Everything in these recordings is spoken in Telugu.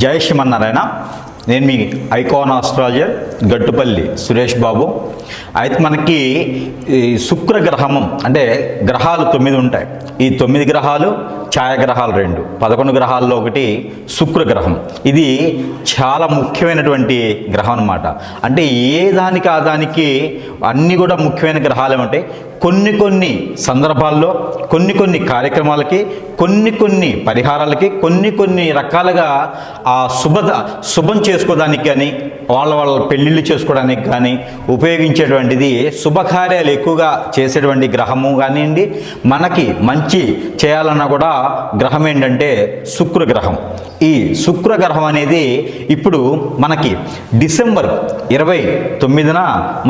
జై శ్రీమన్నారాయణ. నేను మీ ఐకాన్ ఆస్ట్రాలజర్ గట్టుపల్లి సురేష్ బాబు. అయితే మనకి ఈ శుక్రగ్రహము అంటే గ్రహాలు 9 ఉంటాయి. ఈ 9 గ్రహాలు ఛాయాగ్రహాలు 2, 11 గ్రహాల్లో ఒకటి శుక్రగ్రహం. ఇది చాలా ముఖ్యమైనటువంటి గ్రహం అన్నమాట. అంటే ఏ దానికి ఆ దానికి అన్నీ కూడా ముఖ్యమైన గ్రహాలు ఉంటాయి. కొన్ని సందర్భాల్లో కొన్ని కార్యక్రమాలకి కొన్ని పరిహారాలకి కొన్ని రకాలుగా ఆ శుభం చేసుకోవడానికి కానీ వాళ్ళ పెళ్ళిళ్ళు చేసుకోవడానికి కానీ ఉపయోగించేటువంటిది శుభకార్యాలు ఎక్కువగా చేసేటువంటి గ్రహము కానివ్వండి. మనకి మంచి చేయాలన్నా కూడా గ్రహం ఏంటంటే శుక్రగ్రహం. ఈ శుక్రగ్రహం అనేది ఇప్పుడు మనకి డిసెంబర్ 29న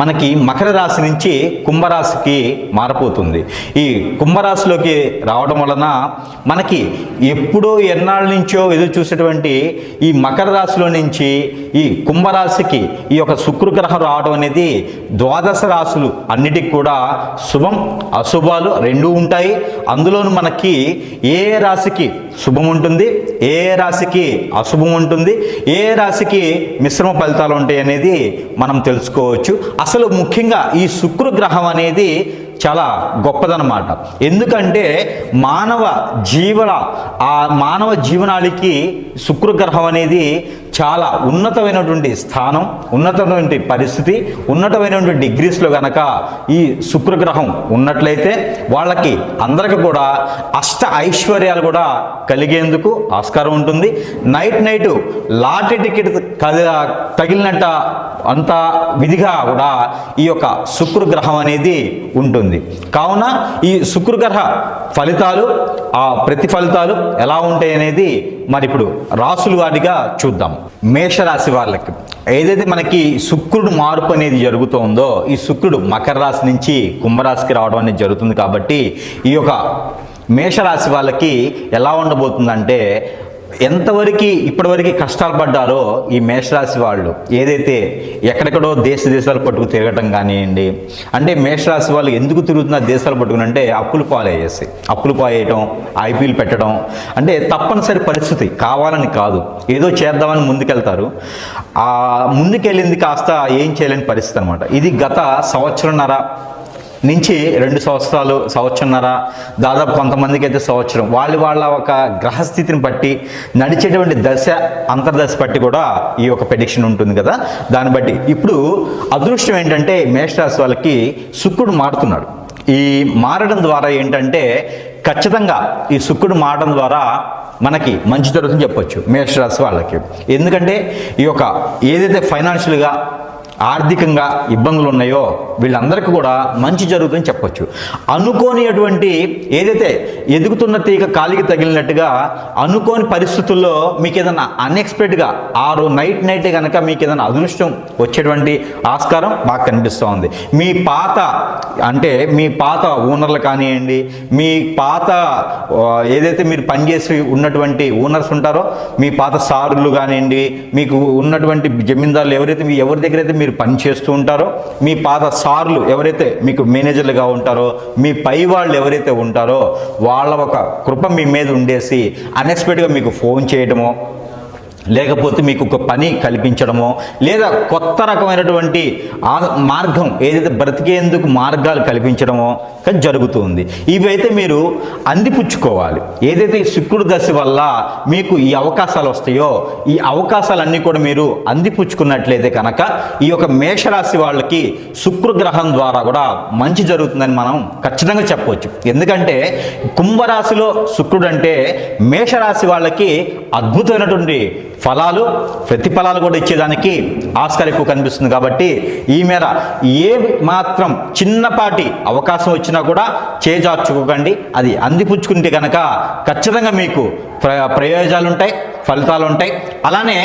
మనకి మకర రాశి నుంచి కుంభరాశికి మారిపోతుంది. ఈ కుంభరాశిలోకి రావడం వలన మనకి ఎప్పుడో ఎన్నాళ్ళ నుంచో ఎదురు చూసేటువంటి ఈ మకర రాశిలో నుంచి ఈ కుంభరాశికి ఈ యొక్క శుక్రగ్రహం రావడం అనేది ద్వాదశ రాశులు అన్నిటికి కూడా శుభం అశుభాలు రెండూ ఉంటాయి. అందులోనూ మనకి ఏ రాశికి శుభం ఉంటుంది, ఏ రాశికి అశుభం ఉంటుంది, ఏ రాశికి మిశ్రమ ఫలితాలు ఉంటాయి అనేది మనం తెలుసుకోవచ్చు. అసలు ముఖ్యంగా ఈ శుక్రగ్రహం అనేది చాలా గొప్పదన్నమాట. ఎందుకంటే మానవ జీవనానికి శుక్రగ్రహం అనేది చాలా ఉన్నతమైనటువంటి స్థానం, ఉన్నతమైనటువంటి పరిస్థితి, ఉన్నతమైనటువంటి డిగ్రీస్లో కనుక ఈ శుక్రగ్రహం ఉన్నట్లయితే వాళ్ళకి అందరికీ కూడా అష్ట ఐశ్వర్యాలు కూడా కలిగేందుకు ఆస్కారం ఉంటుంది. నైట్ లాటరీ టికెట్ తగిలినట్ట అంత విధిగా కూడా ఈ యొక్క శుక్రగ్రహం అనేది ఉంటుంది. కావున ఈ శుక్రగ్రహ ఫలితాలు ఆ ప్రతిఫలితాలు ఎలా ఉంటాయి అనేది మరి ఇప్పుడు రాసులు వారిగా చూద్దాం. మేషరాశి వాళ్ళకి ఏదైతే మనకి శుక్రుడు మార్పు అనేది జరుగుతుందో, ఈ శుక్రుడు మకర రాశి నుంచి కుంభరాశికి రావడం అనేది జరుగుతుంది. కాబట్టి ఈ యొక్క మేషరాశి వాళ్ళకి ఎలా ఉండబోతుందంటే, ఎంతవరకు ఇప్పటివరకు కష్టాలు పడ్డారో ఈ మేషరాశి వాళ్ళు ఏదైతే ఎక్కడెక్కడో దేశాలు పట్టుకు తిరగటం కానివ్వండి. అంటే మేషరాశి వాళ్ళు ఎందుకు తిరుగుతున్నారు దేశాలు పట్టుకుని అంటే అప్పులు పాయేయటం, ఐపీఎల్ పెట్టడం అంటే తప్పనిసరి పరిస్థితి, కావాలని కాదు, ఏదో చేద్దామని ముందుకెళ్తారు. ఆ ముందుకెళ్ళింది కాస్త ఏం చేయలేని పరిస్థితి అనమాట. ఇది గత సంవత్సరంన్నర నుంచి 2 సంవత్సరాలు, సంవత్సరంన్నర, దాదాపు కొంతమందికి అయితే సంవత్సరం, వాళ్ళ ఒక గ్రహస్థితిని బట్టి నడిచేటువంటి అంతర్దశ బట్టి కూడా ఈ యొక్క ప్రెడిక్షన్ ఉంటుంది కదా. దాన్ని బట్టి ఇప్పుడు అదృష్టం ఏంటంటే మేషరాశి వాళ్ళకి శుక్రుడు మారుతున్నాడు. ఈ మారడం ద్వారా ఏంటంటే ఖచ్చితంగా ఈ శుక్రుడు మారడం ద్వారా మనకి మంచి జరుగుతుందని చెప్పొచ్చు మేషరాశి వాళ్ళకి. ఎందుకంటే ఈ యొక్క ఏదైతే ఫైనాన్షియల్గా ఆర్థికంగా ఇబ్బందులు ఉన్నాయో వీళ్ళందరికీ కూడా మంచి జరుగుతుందని చెప్పొచ్చు. అనుకోనిటువంటి ఏదైతే ఎదుగుతున్న తీగ కాలికి తగిలినట్టుగా అనుకోని పరిస్థితుల్లో మీకు ఏదైనా అన్ఎక్స్పెక్టెడ్గా నైట్ కనుక మీకు ఏదైనా అదృష్టం వచ్చేటువంటి ఆస్కారం బాగా కనిపిస్తూ ఉంది. మీ పాత ఓనర్లు కానివ్వండి, మీ పాత ఏదైతే మీరు పనిచేసి ఉన్నటువంటి ఓనర్స్ ఉంటారో, మీ పాత సారులు కానివ్వండి, మీకు ఉన్నటువంటి జమీందారులు ఎవరి దగ్గర అయితే మీరు పని చేస్తూ ఉంటారో, మీ పాత సార్లు ఎవరైతే మీకు మేనేజర్లుగా ఉంటారో, మీ పై వాళ్ళు ఎవరైతే ఉంటారో వాళ్ళ ఒక కృప మీ మీద ఉండేసి అన్ఎక్స్పెక్టెడ్గా మీకు ఫోన్ చేయడమో, లేకపోతే మీకు ఒక పని కల్పించడమో, లేదా కొత్త రకమైనటువంటి మార్గం ఏదైతే బ్రతికేందుకు మార్గాలు కల్పించడమో జరుగుతుంది. ఇవైతే మీరు అందిపుచ్చుకోవాలి. ఏదైతే ఈ శుక్రుడు దశ వల్ల మీకు ఈ అవకాశాలు వస్తాయో ఈ అవకాశాలన్నీ కూడా మీరు అందిపుచ్చుకున్నట్లయితే కనుక ఈ యొక్క మేషరాశి వాళ్ళకి శుక్రగ్రహం ద్వారా కూడా మంచి జరుగుతుందని మనం ఖచ్చితంగా చెప్పవచ్చు. ఎందుకంటే కుంభరాశిలో శుక్రుడు అంటే మేషరాశి వాళ్ళకి అద్భుతమైనటువంటి ప్రతిఫలాలు కూడా ఇచ్చేదానికి ఆస్కారం ఎక్కువ కనిపిస్తుంది. కాబట్టి ఈ మేర ఏ మాత్రం చిన్నపాటి అవకాశం వచ్చినా కూడా చేజార్చుకోకండి. అది అందిపుచ్చుకుంటే కనుక ఖచ్చితంగా మీకు ప్రయోజనాలు ఉంటాయి, ఫలితాలు ఉంటాయి. అలానే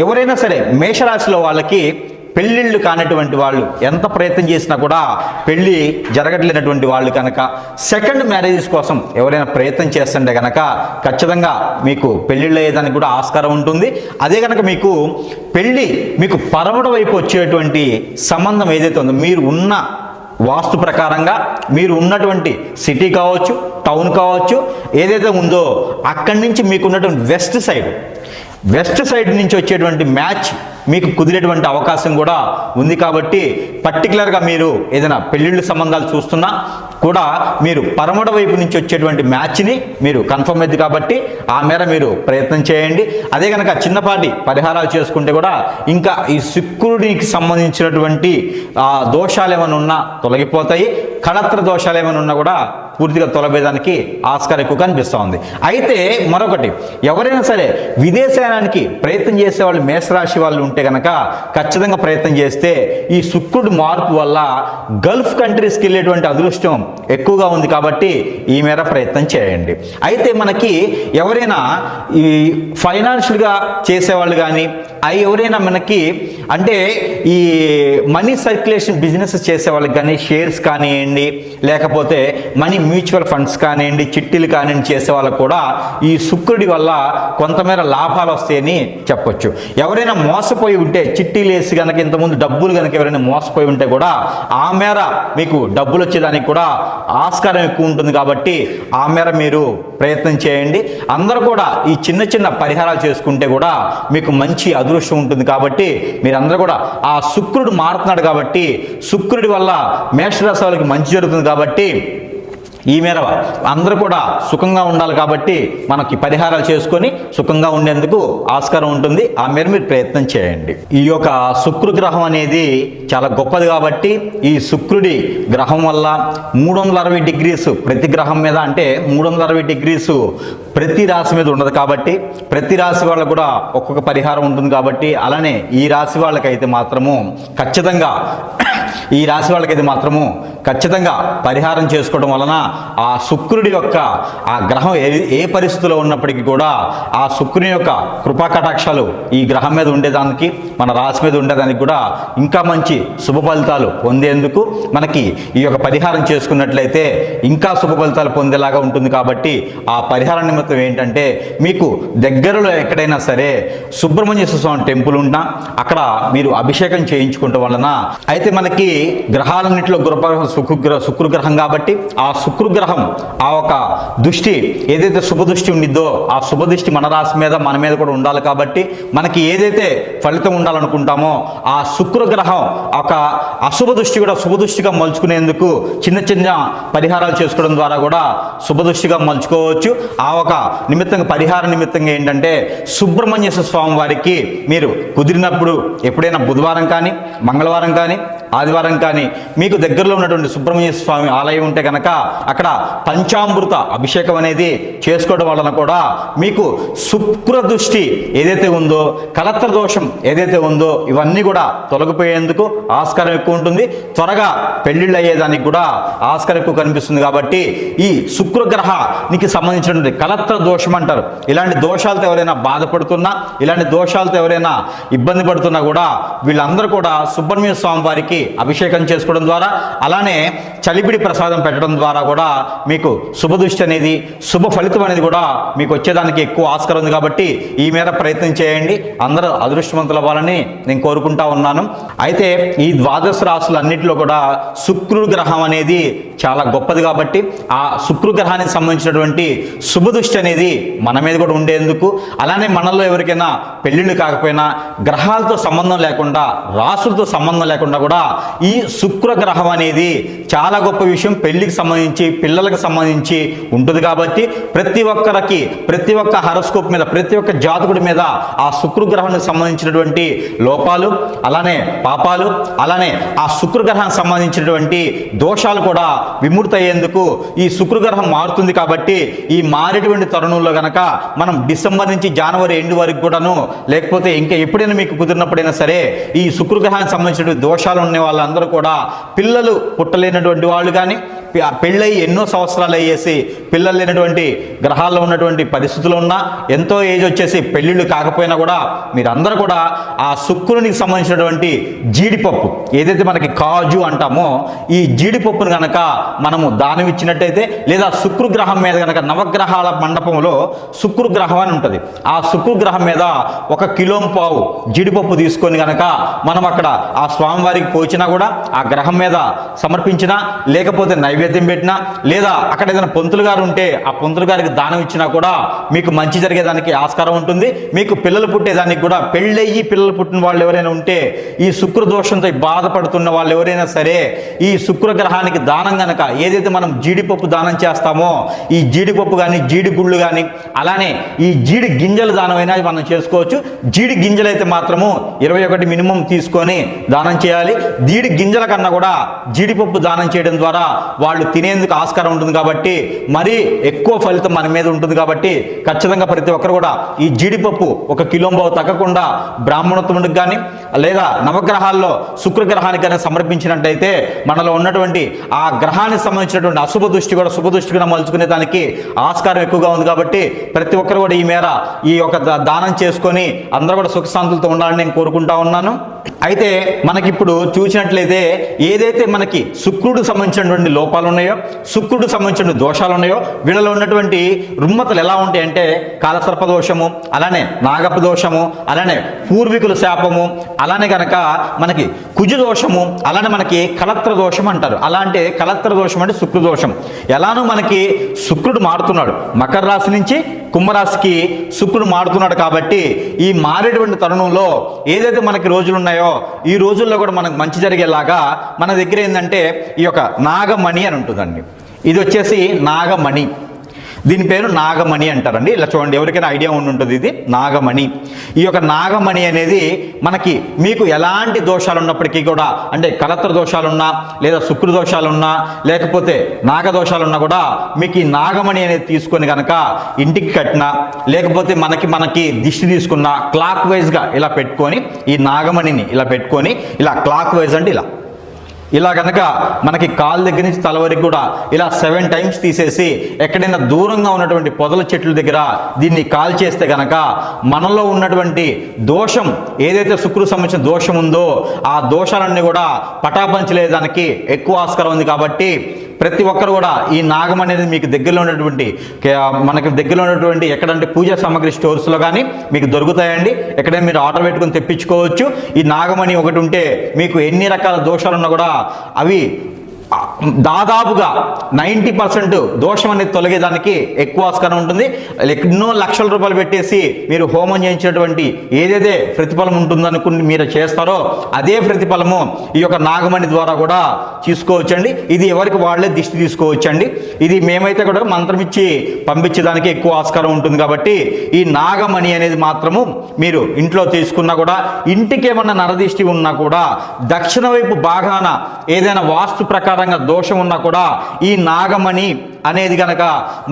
ఎవరైనా సరే మేషరాశిలో వాళ్ళకి పెళ్ళిళ్ళు కానటువంటి వాళ్ళు ఎంత ప్రయత్నం చేసినా కూడా పెళ్ళి జరగట్లేనటువంటి వాళ్ళు కనుక సెకండ్ మ్యారేజెస్ కోసం ఎవరైనా ప్రయత్నం చేస్తుంటే కనుక ఖచ్చితంగా మీకు పెళ్ళిళ్ళు అయ్యేదానికి కూడా ఆస్కారం ఉంటుంది. అదే కనుక మీకు పరమడ వైపు వచ్చేటువంటి సంబంధం ఏదైతే ఉందో, మీరు ఉన్న వాస్తు ప్రకారంగా మీరు ఉన్నటువంటి సిటీ కావచ్చు, టౌన్ కావచ్చు, ఏదైతే ఉందో అక్కడి నుంచి మీకు ఉన్నటువంటి వెస్ట్ సైడ్ వెస్ట్ సైడ్ నుంచి వచ్చేటువంటి మ్యాచ్ మీకు కుదిరేటువంటి అవకాశం కూడా ఉంది. కాబట్టి పర్టికులర్గా మీరు ఏదైనా పెళ్ళిళ్ళు సంబంధాలు చూస్తున్నా కూడా మీరు పరమడ వైపు నుంచి వచ్చేటువంటి మ్యాచ్ని మీరు కన్ఫర్మ్ అయింది కాబట్టి ఆ మేర మీరు ప్రయత్నం చేయండి. అదే కనుక చిన్నపాటి పరిహారాలు చేసుకుంటే కూడా ఇంకా ఈ శుక్రుడికి సంబంధించినటువంటి దోషాలు ఏమైనా ఉన్నా తొలగిపోతాయి. కళత్ర దోషాలు ఏమైనా ఉన్నా కూడా పూర్తిగా తొలగేదానికి ఆస్కారం ఎక్కువ కనిపిస్తూ ఉంది. అయితే మరొకటి, ఎవరైనా సరే విదేశానికి ప్రయత్నం చేసే వాళ్ళు మేషరాశి వాళ్ళు ఉంటే కనుక ఖచ్చితంగా ప్రయత్నం చేస్తే ఈ శుక్రుడు మార్పు వల్ల గల్ఫ్ కంట్రీస్కి వెళ్ళేటువంటి అదృష్టం ఎక్కువగా ఉంది. కాబట్టి ఈ మేర ప్రయత్నం చేయండి. అయితే మనకి ఎవరైనా ఈ ఫైనాన్షియల్గా చేసేవాళ్ళు కానీ ఎవరైనా మనకి అంటే ఈ మనీ సర్క్యులేషన్ బిజినెస్ చేసే వాళ్ళకి కానీ షేర్స్ కానివ్వండి, లేకపోతే మనీ మ్యూచువల్ ఫండ్స్ కానివ్వండి, చిట్టీలు కానివ్వండి చేసే వాళ్ళకు కూడా ఈ శుక్రుడి వల్ల కొంతమేర లాభాలు వస్తాయని చెప్పొచ్చు. ఎవరైనా మోసపోయి ఉంటే చిట్టీలు వేసి కనుక ఇంతకుముందు డబ్బులు కనుక ఎవరైనా మోసపోయి ఉంటే కూడా ఆ మేర మీకు డబ్బులు వచ్చేదానికి కూడా ఆస్కారం ఎక్కువ ఉంటుంది. కాబట్టి ఆ మేర మీరు ప్రయత్నం చేయండి. అందరూ కూడా ఈ చిన్న చిన్న పరిహారాలు చేసుకుంటే కూడా మీకు మంచి అదృష్టం ఉంటుంది. కాబట్టి మీరందరూ కూడా ఆ శుక్రుడు మారుతున్నాడు కాబట్టి శుక్రుడి వల్ల మేషరాశి వాళ్ళకి మంచి జరుగుతుంది. కాబట్టి ఈ మేర అందరూ కూడా సుఖంగా ఉండాలి. కాబట్టి మనకి పరిహారాలు చేసుకొని సుఖంగా ఉండేందుకు ఆస్కారం ఉంటుంది. ఆ మేర మీరు ప్రయత్నం చేయండి. ఈ యొక్క శుక్ర గ్రహం అనేది చాలా గొప్పది. కాబట్టి ఈ శుక్రుడి గ్రహం వల్ల 360 డిగ్రీస్ ప్రతి గ్రహం మీద, అంటే 360 డిగ్రీస్ ప్రతి రాశి మీద ఉండదు. కాబట్టి ప్రతి రాశి వాళ్ళకు కూడా ఒక్కొక్క పరిహారం ఉంటుంది. కాబట్టి అలానే ఈ రాశి వాళ్ళకైతే మాత్రము ఖచ్చితంగా పరిహారం చేసుకోవడం వలన ఆ శుక్రుడి యొక్క ఆ గ్రహం ఏ పరిస్థితిలో ఉన్నప్పటికీ కూడా ఆ శుక్రుని యొక్క కృపా కటాక్షాలు ఈ గ్రహం మీద ఉండేదానికి, మన రాశి మీద ఉండేదానికి కూడా ఇంకా మంచి శుభ ఫలితాలు పొందేందుకు మనకి ఈ యొక్క పరిహారం చేసుకున్నట్లయితే ఇంకా శుభ ఫలితాలు పొందేలాగా ఉంటుంది. కాబట్టి ఆ పరిహార నిమిత్తం ఏంటంటే మీకు దగ్గరలో ఎక్కడైనా సరే సుబ్రహ్మణ్యేశ్వర స్వామి టెంపుల్ ఉన్నా అక్కడ మీరు అభిషేకం చేయించుకోవటం వలన, అయితే మనకి గ్రహాలన్నింటిలో శుక్రగ్రహం కాబట్టి ఆ శుక్రగ్రహం ఆ ఒక దృష్టి ఏదైతే శుభ దృష్టి ఉండిద్దో ఆ శుభ దృష్టి మన రాశి మీద మన మీద కూడా ఉండాలి. కాబట్టి మనకి ఏదైతే ఫలితం ఉండాలనుకుంటామో ఆ శుక్రగ్రహం ఒక అశుభ దృష్టి కూడా శుభ దృష్టిగా మలుచుకునేందుకు చిన్న చిన్న పరిహారాలు చేసుకోవడం ద్వారా కూడా శుభ దృష్టిగా మలుచుకోవచ్చు. ఆ ఒక నిమిత్తంగా పరిహార నిమిత్తంగా ఏంటంటే సుబ్రహ్మణ్యేశ్వర స్వామి వారికి మీరు కుదిరినప్పుడు ఎప్పుడైనా బుధవారం కానీ, మంగళవారం కానీ, ఆదివారం కానీ మీకు దగ్గరలో ఉన్నటువంటి సుబ్రహ్మణ్యేశ్వర స్వామి ఆలయం ఉంటే కనుక అక్కడ పంచామృత అభిషేకం అనేది చేసుకోవడం వలన కూడా మీకు శుక్ర దృష్టి ఏదైతే ఉందో, కలత్ర దోషం ఏదైతే ఉందో ఇవన్నీ కూడా తొలగిపోయేందుకు ఆస్కారం ఎక్కువ ఉంటుంది. త్వరగా పెళ్లిళ్ళు అయ్యేదానికి కూడా ఆస్కారం ఎక్కువ కనిపిస్తుంది. కాబట్టి ఈ శుక్రగ్రహానికి సంబంధించినటువంటి కలత్ర దోషం అంటారు. ఇలాంటి దోషాలతో ఎవరైనా బాధపడుతున్నా, ఇలాంటి దోషాలతో ఎవరైనా ఇబ్బంది పడుతున్నా కూడా వీళ్ళందరూ కూడా సుబ్రహ్మణ్య స్వామి వారికి అభిషేకం చేసుకోవడం ద్వారా, అలానే చలిపిడి ప్రసాదం పెట్టడం ద్వారా కూడా మీకు శుభదృష్టి అనేది, శుభ ఫలితం అనేది కూడా మీకు వచ్చేదానికి ఎక్కువ ఆస్కారం ఉంది. కాబట్టి ఈ మేర ప్రయత్నం చేయండి. అందరూ అదృష్టవంతులు అవ్వాలని నేను కోరుకుంటా ఉన్నాను. అయితే ఈ ద్వాదశ రాశులన్నింటిలో కూడా శుక్రుడు గ్రహం అనేది చాలా గొప్పది. కాబట్టి ఆ శుక్ర గ్రహానికి సంబంధించినటువంటి శుభదృష్టి అనేది మన మీద కూడా ఉండేందుకు, అలానే మనలో ఎవరికైనా పెళ్ళిళ్ళు కాకపోయినా గ్రహాలతో సంబంధం లేకుండా, రాసులతో సంబంధం లేకుండా కూడా ఈ శుక్ర గ్రహం అనేది చాలా గొప్ప విషయం. పెళ్లికి సంబంధించి, పిల్లలకు సంబంధించి ఉంటుంది. కాబట్టి ప్రతి ఒక్కరికి, ప్రతి ఒక్క హారోస్కోప్ మీద, ప్రతి ఒక్క జాతకుడి మీద ఆ శుక్రగ్రహానికి సంబంధించినటువంటి లోపాలు, అలానే పాపాలు, అలానే ఆ శుక్రగ్రహానికి సంబంధించినటువంటి దోషాలు కూడా విముక్తి అయ్యేందుకు ఈ శుక్రగ్రహం మారుతుంది. కాబట్టి ఈ మారేటువంటి తరుణంలో గనక మనం డిసెంబర్ నుంచి జనవరి ఎండ్ వరకు కూడాను, లేకపోతే ఇంకా ఎప్పుడైనా మీకు కుదిరినప్పుడైనా సరే ఈ శుక్రగ్రహానికి సంబంధించినటువంటి దోషాలు ఉన్న వాళ్ళందరూ కూడా, పిల్లలు పుట్టలేనటువంటి వాళ్ళు కానీ, పెళ్ళై ఎన్నో సంవత్సరాలు అయ్యేసి పిల్లలు లేనటువంటి గ్రహాల్లో ఉన్నటువంటి పరిస్థితులు ఉన్నా, ఎంతో ఏజ్ వచ్చేసి పెళ్ళిళ్ళు కాకపోయినా కూడా మీరందరూ కూడా ఆ శుక్రునికి సంబంధించినటువంటి జీడిపప్పు ఏదైతే మనకి కాజు అంటామో ఈ జీడిపప్పును కనుక మనము దానం ఇచ్చినట్టయితే, లేదా శుక్రగ్రహం మీద కనుక నవగ్రహాల మండపంలో శుక్రగ్రహం అని ఉంటుంది, ఆ శుక్రగ్రహం మీద 1 కిలో పావు జీడిపప్పు తీసుకొని కనుక మనం అక్కడ ఆ స్వామివారికి పోచినా కూడా, ఆ గ్రహం మీద సమర్పించినా, లేకపోతే నైవేద్యం నైవేద్యం పెట్టినా, లేదా అక్కడ ఏదైనా పంతులు గారు ఉంటే ఆ పంతులు గారికి దానం ఇచ్చినా కూడా మీకు మంచి జరిగేదానికి ఆస్కారం ఉంటుంది. మీకు పిల్లలు పుట్టేదానికి కూడా, పెళ్ళయ్యి పిల్లలు పుట్టిన వాళ్ళు ఎవరైనా ఉంటే, ఈ శుక్రదోషంతో బాధపడుతున్న వాళ్ళు ఎవరైనా సరే ఈ శుక్రగ్రహానికి దానం గనక ఏదైతే మనం జీడిపప్పు దానం చేస్తామో, ఈ జీడిపప్పు కానీ జీడి గుళ్ళు కానీ, అలానే ఈ జీడి గింజల దానమైనా మనం చేసుకోవచ్చు. జీడి గింజలు అయితే మాత్రము 21 మినిమం తీసుకొని దానం చేయాలి. జీడి గింజల కన్నా కూడా జీడిపప్పు దానం చేయడం ద్వారా వాళ్ళు తినేందుకు ఆస్కారం ఉంటుంది కాబట్టి, మరీ ఎక్కువ ఫలితం మన మీద ఉంటుంది కాబట్టి ఖచ్చితంగా ప్రతి ఒక్కరు కూడా ఈ జీడిపప్పు 1 కిలోంబావు తగ్గకుండా బ్రాహ్మణోత్తముడికి కానీ, లేదా నవగ్రహాల్లో శుక్రగ్రహానికైనా సమర్పించినట్టయితే మనలో ఉన్నటువంటి ఆ గ్రహానికి సంబంధించినటువంటి అశుభ దృష్టి కూడా శుభ దృష్టిగా మలుచుకునే దానికి ఆస్కారం ఎక్కువగా ఉంది. కాబట్టి ప్రతి ఒక్కరు కూడా ఈ మేర ఈ యొక్క దానం చేసుకొని అందరూ కూడా సుఖశాంతులతో ఉండాలని నేను కోరుకుంటా ఉన్నాను. అయితే మనకిప్పుడు చూసినట్లయితే ఏదైతే మనకి శుక్రుడు సంబంధించినటువంటి లోపాలు ఉన్నాయో, శుక్రుడు సంబంధించిన దోషాలు ఉన్నాయో, వీళ్ళలో ఉన్నటువంటి రుమ్మతలు ఎలా ఉంటాయంటే కాలసర్ప దోషము, అలానే నాగప దోషము, అలానే పూర్వీకుల శాపము, అలానే కనుక మనకి కుజ దోషము, అలానే మనకి కలత్ర దోషం అంటారు. అలా అంటే కలత్ర దోషం అంటే శుక్ర దోషం. ఎలానో మనకి శుక్రుడు మారుతున్నాడు, మకర రాశి నుంచి కుంభరాశికి శుక్రుడు మారుతున్నాడు కాబట్టి ఈ మారేటువంటి తరుణంలో ఏదైతే మనకి రోజులు ఉన్నాయో ఈ రోజుల్లో కూడా మనకు మంచి జరిగేలాగా మన దగ్గర ఏంటంటే ఈ యొక్క నాగమణి అని ఉంటుందండి. ఇది వచ్చేసి నాగమణి, దీని పేరు నాగమణి అంటారండి. ఇలా చూడండి, ఎవరికైనా ఐడియా ఉంటుంది, ఇది నాగమణి. ఈ యొక్క నాగమణి అనేది మనకి మీకు ఎలాంటి దోషాలు ఉన్నప్పటికీ కూడా, అంటే కలత్ర దోషాలున్నా, లేదా శుక్ర దోషాలున్నా, లేకపోతే నాగదోషాలున్నా కూడా మీకు ఈ నాగమణి అనేది తీసుకొని కనుక ఇంటికి కట్టినా, లేకపోతే మనకి దిష్టి తీసుకున్న క్లాక్ వైజ్గా ఇలా పెట్టుకొని, ఈ నాగమణిని ఇలా పెట్టుకొని ఇలా క్లాక్ వైజ్ అంటే ఇలా కనుక మనకి కాలు దగ్గర నుంచి తల వరకు కూడా ఇలా 7 టైమ్స్ తీసేసి ఎక్కడైనా దూరంగా ఉన్నటువంటి పొదల చెట్ల దగ్గర దీన్ని కాల్ చేస్తే కనుక మనలో ఉన్నటువంటి దోషం, ఏదైతే శుక్రుడు సంబంధించిన దోషం ఉందో ఆ దోషాలన్నీ కూడా పటాపంచలేదానికి ఎక్కువ ఆస్కారం ఉంది. కాబట్టి ప్రతి ఒక్కరు కూడా ఈ నాగమణి అనేది మీకు దగ్గరలో ఉన్నటువంటి ఎక్కడంటే పూజా సామాగ్రి స్టోర్స్లో కానీ మీకు దొరుకుతాయండి. ఎక్కడైనా మీరు ఆర్డర్ పెట్టుకొని తెప్పించుకోవచ్చు. ఈ నాగమణి ఒకటి ఉంటే మీకు ఎన్ని రకాల దోషాలు ఉన్నా కూడా అవి దాదాపుగా 90% దోషం అనేది తొలగేదానికి ఎక్కువ ఆస్కారం ఉంటుంది. ఎన్నో లక్షల రూపాయలు పెట్టేసి మీరు హోమం చేయించినటువంటి ఏదైతే ప్రతిఫలం ఉంటుందనుకుని మీరు చేస్తారో అదే ప్రతిఫలము ఈ యొక్క నాగమణి ద్వారా కూడా తీసుకోవచ్చండి. ఇది ఎవరికి వాళ్ళే దిష్టి తీసుకోవచ్చండి. ఇది మేమైతే కూడా మంత్రం ఇచ్చి పంపించేదానికి ఎక్కువ ఆస్కారం ఉంటుంది. కాబట్టి ఈ నాగమణి అనేది మాత్రము మీరు ఇంట్లో తీసుకున్నా కూడా, ఇంటికి ఏమన్నా నరదిష్టి ఉన్నా కూడా, దక్షిణ వైపు భాగాన ఏదైనా వాస్తు ప్రకారంగా దోషం ఉన్నా కూడా ఈ నాగమణి అనేది గనక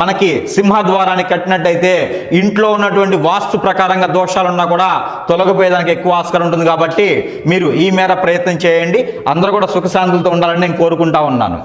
మనకి సింహద్వారాన్ని కట్టినట్టయితే ఇంట్లో ఉన్నటువంటి వాస్తు ప్రకారంగా దోషాలున్నా కూడా తొలగిపోయేదానికి ఎక్కువ ఆస్కారం ఉంటుంది. కాబట్టి మీరు ఈ మేర ప్రయత్నం చేయండి. అందరూ కూడా సుఖశాంతులతో ఉండాలని నేను కోరుకుంటా ఉన్నాను.